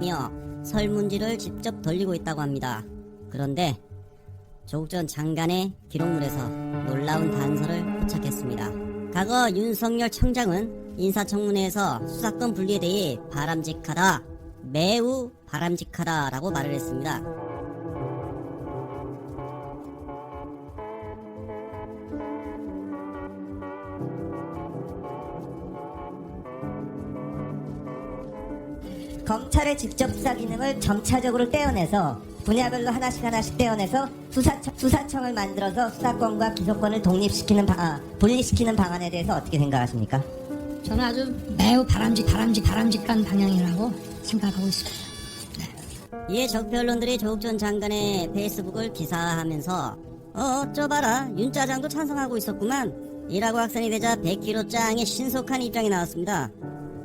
며 설문지를 직접 돌리고 있다고 합니다. 그런데 조국 전 장관의 기록물에서 놀라운 단서를 포착했습니다. 과거 윤석열 청장은 인사청문회에서 수사권 분리에 대해 바람직하다, 매우 바람직하다라고 말을 했습니다. 검찰의 직접 수사 기능을 점차적으로 떼어내서 분야별로 하나씩 떼어내서 수사청을 만들어서 수사권과 기소권을 분리시키는 방안에 대해서 어떻게 생각하십니까? 저는 아주 매우 바람직한 방향이라고 생각하고 있습니다. 이에 적폐 언론들이 조국 전 장관의 페이스북을 기사화하면서 어쩌봐라 윤짜장도 찬성하고 있었구만 이라고 확산이 되자 100kg 짱의 신속한 입장이 나왔습니다.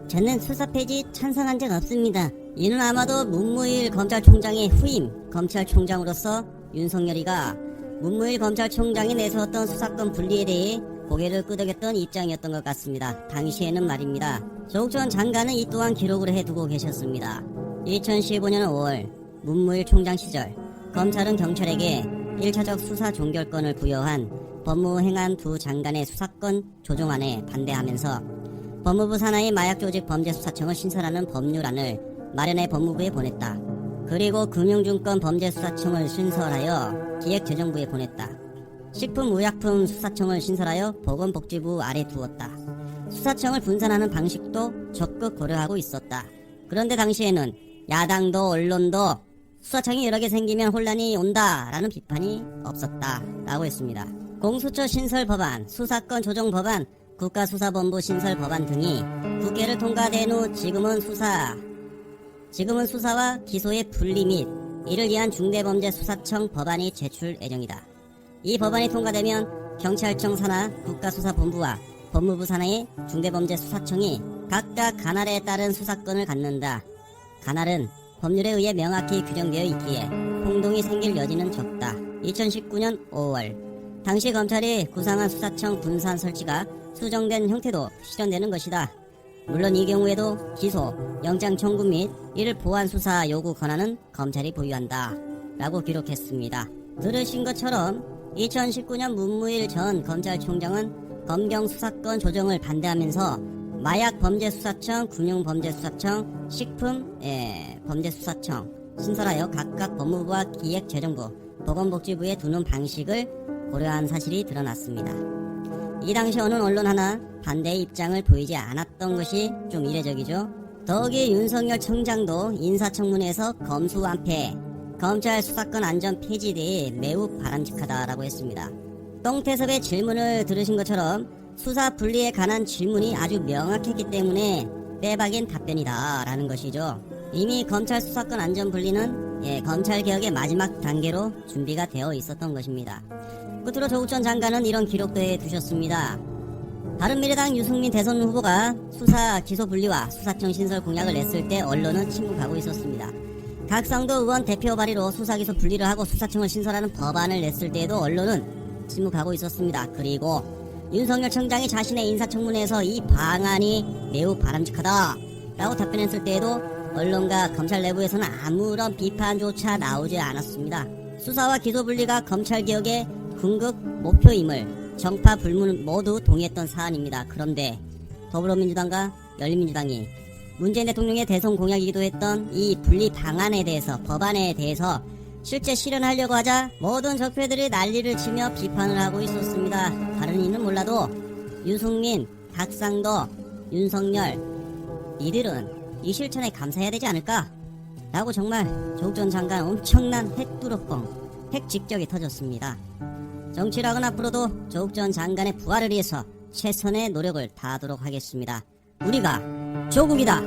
저는 수사 폐지 찬성한 적 없습니다. 이는 아마도 문무일 검찰총장의 후임 검찰총장으로서 윤석열이가 문무일 검찰총장이 내세웠던 수사권 분리에 대해 고개를 끄덕였던 입장이었던 것 같습니다. 당시에는 말입니다. 조국 전 장관은 이 또한 기록을 해두고 계셨습니다. 2015년 5월 문무일 총장 시절 검찰은 경찰에게 1차적 수사 종결권을 부여한 법무행안 두 장관의 수사권 조정안에 반대하면서 법무부 산하의 마약조직범죄수사청을 신설하는 법률안을 마련해 법무부에 보냈다. 그리고 금융증권범죄수사청을 신설하여 기획재정부에 보냈다. 식품의약품 수사청을 신설하여 보건복지부 아래 두었다. 수사청을 분산하는 방식도 적극 고려하고 있었다. 그런데 당시에는 야당도 언론도 수사청이 여러 개 생기면 혼란이 온다라는 비판이 없었다 라고 했습니다. 공수처 신설 법안, 수사권 조정 법안, 국가수사본부 신설 법안 등이 국회를 통과된 후 지금은 수사와 기소의 분리 및 이를 위한 중대범죄수사청 법안이 제출 예정이다. 이 법안이 통과되면 경찰청 산하 국가수사본부와 법무부 산하의 중대범죄수사청이 각각 관할에 따른 수사권을 갖는다. 관할은 법률에 의해 명확히 규정되어 있기에 혼동이 생길 여지는 적다. 2019년 5월 당시 검찰이 구상한 수사청 분산 설치가 수정된 형태도 실현되는 것이다. 물론 이 경우에도 기소, 영장 청구 및 이를 보완 수사 요구 권한은 검찰이 보유한다 라고 기록했습니다. 들으신 것처럼 2019년 문무일 전 검찰총장은 검경 수사권 조정을 반대하면서 마약범죄수사청, 금융범죄수사청, 식품범죄수사청 신설하여 각각 법무부와 기획재정부, 보건복지부에 두는 방식을 고려한 사실이 드러났습니다. 이 당시 어느 언론 하나 반대의 입장을 보이지 않았던 것이 좀 이례적이죠. 더욱이 윤석열 청장도 인사청문회에서 검수완패, 검찰 수사권 안전 폐지에 대해 매우 바람직하다라고 했습니다. 똥태섭의 질문을 들으신 것처럼 수사 분리에 관한 질문이 아주 명확했기 때문에 빼박인 답변이다라는 것이죠. 이미 검찰 수사권 안전 분리는 검찰개혁의 마지막 단계로 준비가 되어 있었던 것입니다. 끝으로 조국 전 장관은 이런 기록도 해두셨습니다. 바른미래당 유승민 대선 후보가 수사 기소 분리와 수사청 신설 공약을 냈을 때 언론은 침묵하고 있었습니다. 각성도 의원 대표 발의로 수사 기소 분리를 하고 수사청을 신설하는 법안을 냈을 때에도 언론은 침묵하고 있었습니다. 그리고 윤석열 청장이 자신의 인사청문회에서 이 방안이 매우 바람직하다 라고 답변했을 때에도 언론과 검찰 내부에서는 아무런 비판조차 나오지 않았습니다. 수사와 기소 분리가 검찰개혁의 궁극 목표임을 정파 불문 모두 동의했던 사안입니다. 그런데 더불어민주당과 열린민주당이 문재인 대통령의 대선 공약이기도 했던 이 분리 방안에 대해서, 법안에 대해서 실제 실현하려고 하자 모든 적폐들이 난리를 치며 비판을 하고 있었습니다. 다른 이는 몰라도 유승민, 박상도, 윤석열 이들은 이 실천에 감사해야 되지 않을까? 라고 정말 조국 전 장관 엄청난 핵뚜러뻥, 핵직격이 터졌습니다. 정치락은 앞으로도 조국 전 장관의 부활을 위해서 최선의 노력을 다하도록 하겠습니다. 우리가 조국이다.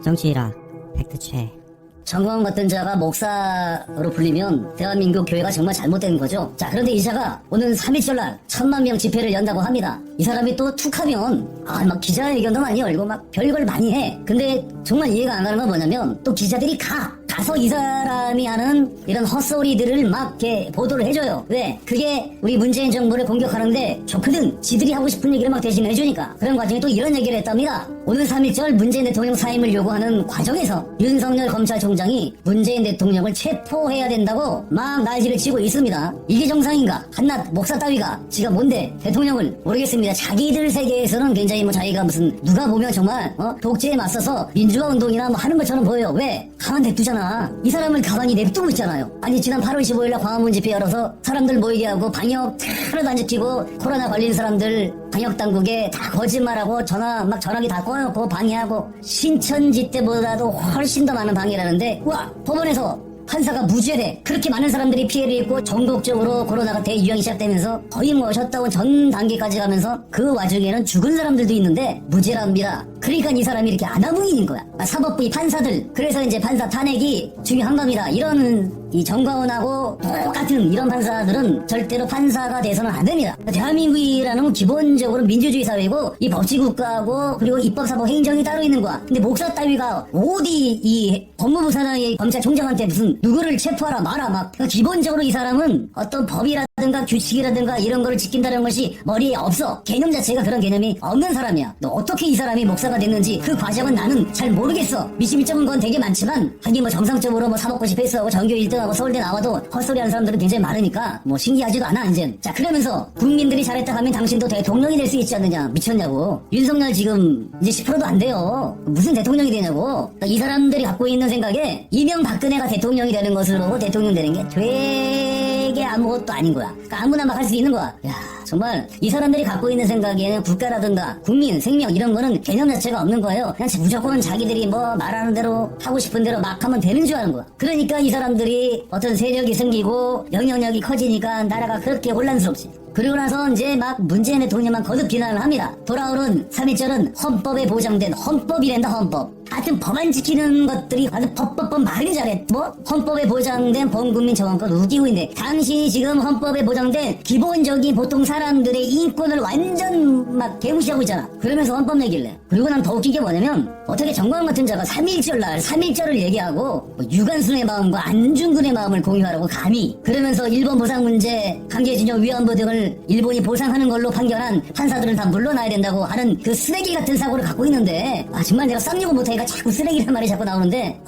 정치락 팩트체크. 정광훈 같은 자가 목사로 불리면 대한민국 교회가 정말 잘못된 거죠. 자, 그런데 이 자가 오는 3.1절날 1000만 명 집회를 연다고 합니다. 이 사람이 또 툭하면 막 기자회견도 많이 열고 막 별걸 많이 해. 근데 정말 이해가 안 가는 건 뭐냐면 또 기자들이 가서 이 사람이 하는 이런 헛소리들을 막 이렇게 보도를 해줘요. 왜? 그게 우리 문재인 정부를 공격하는데 좋거든. 지들이 하고 싶은 얘기를 막 대신 해주니까. 그런 과정에 또 이런 얘기를 했답니다. 오늘 3.1절 문재인 대통령 사임을 요구하는 과정에서 윤석열 검찰총장이 문재인 대통령을 체포해야 된다고 막 난리를 치고 있습니다. 이게 정상인가? 한낱 목사 따위가 지가 뭔데 대통령을 모르겠습니다. 자기들 세계에서는 굉장히 뭐 자기가 무슨 누가 보면 정말 독재에 맞서서 민주화 운동이나 뭐 하는 것처럼 보여요. 왜? 가만 냅두잖아. 이 사람을 가만히 냅두고 있잖아요. 아니 지난 8월 15일날 광화문 집회 열어서 사람들 모이게 하고 방역 하나도 안 지키고 코로나 걸린 사람들 방역 당국에 다 거짓말하고 전화기 다 꺼놓고 방해하고 신천지 때보다도 훨씬 더 많은 방해라는데 와 법원에서 판사가 무죄돼. 그렇게 많은 사람들이 피해를 입고 전국적으로 코로나가 대유행이 시작되면서 거의 뭐 셧다운 전 단계까지 가면서 그 와중에는 죽은 사람들도 있는데 무죄랍니다. 그러니까 이 사람이 이렇게 아나무인인 거야. 사법부의 판사들. 그래서 이제 판사 탄핵이 중요한 겁니다. 이런 이 정과원하고 똑같은 이런 판사들은 절대로 판사가 돼서는 안 됩니다. 대한민국이라는 건 기본적으로 민주주의 사회고 이 법치국가고 그리고 입법사법 행정이 따로 있는 거야. 근데 목사 따위가 어디 이 법무부 산하의 검찰총장한테 무슨 누구를 체포하라 마라 막 기본적으로 이 사람은 어떤 법이라든가 규칙이라든가 이런 거를 지킨다는 것이 머리에 없어. 개념 자체가 그런 개념이 없는 사람이야. 너 어떻게 이 사람이 목사가 됐는지 그 과정은 나는 잘 모르겠어. 미심쩍은 건 되게 많지만 하긴 뭐 정상적으로 뭐 사법고시 패스하고 전교 1등하고 서울대 나와도 헛소리하는 사람들은 굉장히 많으니까 뭐 신기하지도 않아 이젠. 자 그러면서 국민들이 잘했다 하면 당신도 대통령이 될 수 있지 않느냐. 미쳤냐고. 윤석열 지금 이제 10%도 안 돼요. 무슨 대통령이 되냐고. 그러니까 이 사람들이 갖고 있는 생각에 이명박근혜가 대통령이 되는 것을 보고 대통령 되는 게 되게 아무것도 아닌 거야. 그러니까 아무나 막 할 수 있는 거야. 야 정말 이 사람들이 갖고 있는 생각에는 국가라든가 국민 생명 이런 거는 개념 자체가 없는 거예요. 그냥 무조건 자기들이 뭐 말하는 대로 하고 싶은 대로 막 하면 되는 줄 아는 거야. 그러니까 이 사람들이 어떤 세력이 생기고 영향력이 커지니까 나라가 그렇게 혼란스럽지. 그리고 나서 이제 막 문재인 대통령만 거듭 비난을 합니다. 돌아오는 3.1절은 헌법에 보장된 헌법이란다 헌법. 하여튼 법안 지키는 것들이 아주 법법법 말이 잘해. 뭐 헌법에 보장된 범국민 정원권 우기고 있네. 당신이 지금 헌법에 보장된 기본적인 보통 사람들의 인권을 완전 막 개무시하고 있잖아. 그러면서 헌법 얘기를 해. 그리고 난 더 웃긴 게 뭐냐면 어떻게 정광훈 같은 자가 3.1절을 얘기하고 뭐 유관순의 마음과 안중근의 마음을 공유하라고 감히. 그러면서 일본 보상 문제 강제징용 위안부 등을 일본이 보상하는 걸로 판결한 판사들은 다 물러나야 된다고 하는 그 쓰레기 같은 사고를 갖고 있는데 정말 내가 쌍욕을 못하니까 자꾸 쓰레기란 말이 자꾸 나오는데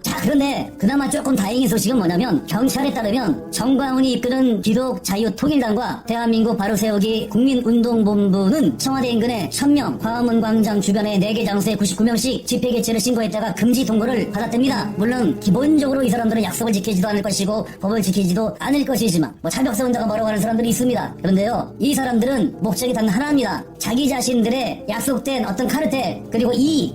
자 그런데 그나마 조금 다행인 소식은 뭐냐면 경찰에 따르면 정광훈이 이끄는 기독자유통일당과 대한민국 바로세우기 국민운동본부는 청와대 인근의 천명 광화문 광장 주변의 4개 장소에 99명씩 집회 개최를 신고했다가 금지 통보를 받았답니다. 물론 기본적으로 이 사람들은 약속을 지키지도 않을 것이고 법을 지키지도 않을 것이지만 뭐 차벽 세운다고 뭐라고 하는 사람들이 있습니다. 그런데요 이 사람들은 목적이 단 하나입니다. 자기 자신들의 약속된 어떤 카르텔 그리고 이